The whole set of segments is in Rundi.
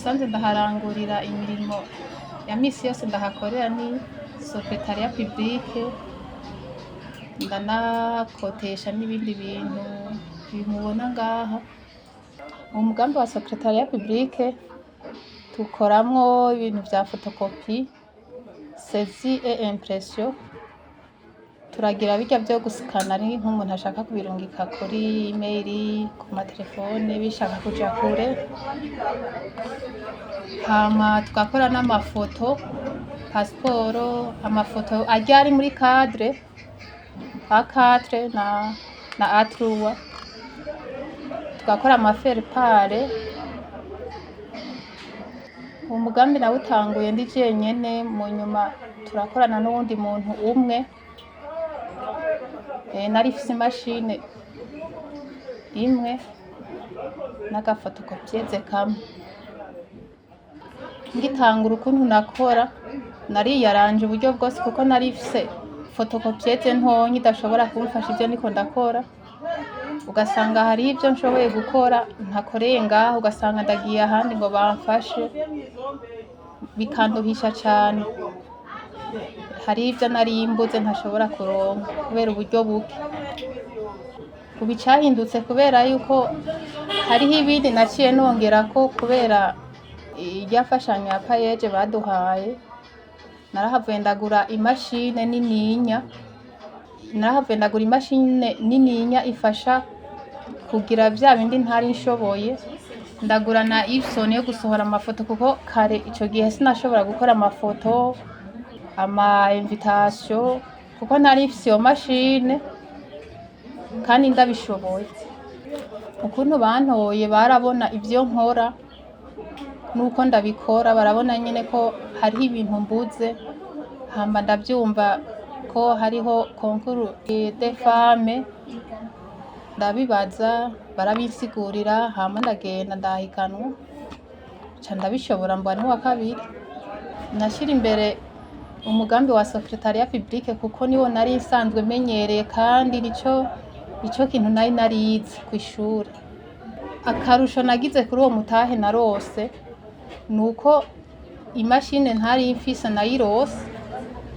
bisanzwe ndaharangurira imirimo ya misi yose ndahakorera ni secretariat publique, ndanakotesha n'ibindi bintu mubona ngaha. Mu mugambi wa secretariat publique tukoramwo ibintu vya photocopie, saisie et impression, turagira birya vyo gusikana ari nk'umuntu ashaka kubirungika kuri email, ku matelefone bishaka kuja kure, hama tugakora n'amafoto pasiporo, amafoto arya ari muri cadre A4 na A3, tugakora amaferipare. Umugambi nawutanguye ndi jenyene, mu nyuma turakorana n'uwundi muntu umwe. Nari mfise imashine imwe n'agafotokopieze kamwe. Ngitangura ukuntu nakora nariyaranje uburyo bwose kuko nari mfise fotokopieze ntonyi idashobora kumfasha ivyo ndiko ndakora, ugasanga hari ivyo nshoboye gukora ntakoreye ngaho, ugasanga ndagiye ahandi ngo bamfashe, bikanduhisha cane. Hari ivyo nari mbuze ntashobora kuronka kubera uburyo buke. Ubu icahindutse kubera yuko hariho ibindi naciye nongerako kubera irya mfashanyo ya payeje baduhaye. Narahavuye ndagura imashine nininya ifasha kugira vya bindi ntari nshoboye. Ndagura na Epson yo gusohora amafoto kuko kare ico gihe sinashobora gukora amafoto, ama invitation kuko ntari mfise iyo mashine kandi ndabishoboye. Ukuntu bantoye barabona ivyo nkora nuko ndabikora, barabona nyene ko hariho ibintu mbuze, hama ndavyumva ko hariho concours des femmes, ndabibaza barabisigurira, hama ndagenda ndahiganwa ca ndabishobora mba n'uwa kabiri. Nashira imbere umugambi wa secretariat publique kuko niwo nari nsanzwe menyereye kandi nico kintu nari narize kw'ishure. Akarusho nagize kuri uwo mutahe narose nuko imashine ntari mfise nayirose,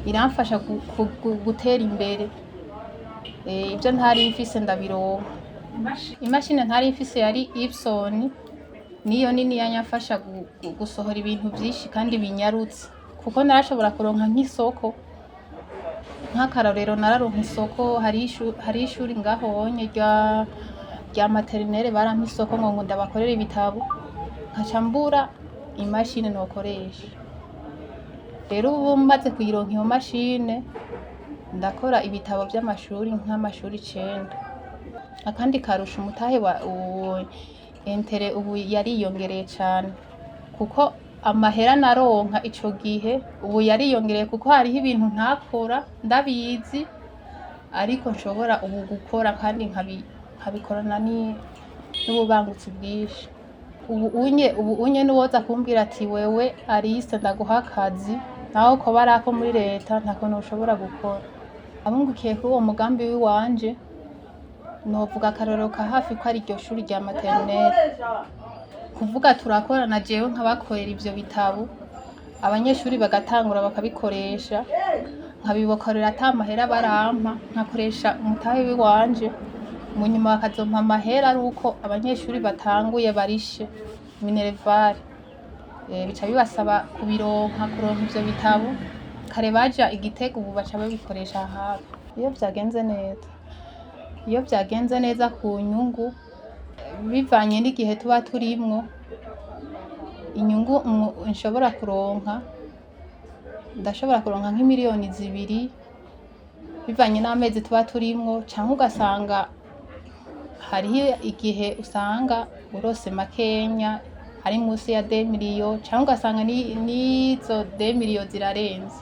iramfasha gutera imbere. Ivyo ntari mfise ndabironka. Imashine ntari mfise yari Epson, niyo nini yanyafasha gusohora ibintu vyinshi kandi binyarutse kuko narashobora kuronka nk'isoko. Nk'akarorero nararonka isoko, hari ishuri ngahonye rya materinere barampa isoko ngo ndabakorere ibitabo, nkaca mbura imashine nokoresha. Rero ubu maze kuyironka iyo mashine ndakora ibitabo vy'amashuri nk'amashuri 9. Akandi karusha umutahe wa intere ubu yariyongereye cane kuko amahera naronka ico gihe ubu yariyongereye kuko hariho ibintu ntakora ndabizi ariko nshobora ubu gukora kandi nkabikorana n'ububangutsi bwinshi. Ubu unye nuwoza kumbwira ati wewe Alice ndaguha akazi naho ko barako muri leta ntako noshobora gukora. Abungukiye kuri uwo mugambi wiwanje novuga akarorero ka hafi ko ari iryo shuri rya materinere. Kuvuga turakorana jewe nkabakorera ivyo bitabo, abanyeshuri bagatangura bakabikoresha, nkabibakorera ata mahera barampa, nkakoresha umutahe wiwanje, mu nyuma bakazompa amahera ari uko abanyeshuri batanguye barishe minerval. Bica bibasaba kuronka ivyo bitabo, kare baja Igitega ubu baca babikoresha hafi. Iyo vyagenze neza ku nyungu bivanye n'igihe tuba turimwo, inyungu nshobora kuronka, ndashobora kuronka nk'imiliyoni 2 bivanye n'amezi tuba turimwo, canke ugasanga hariho igihe usanga urose makenya ari musi ya 2 millions, canke ugasanga n'izo 2 millions zirarenze.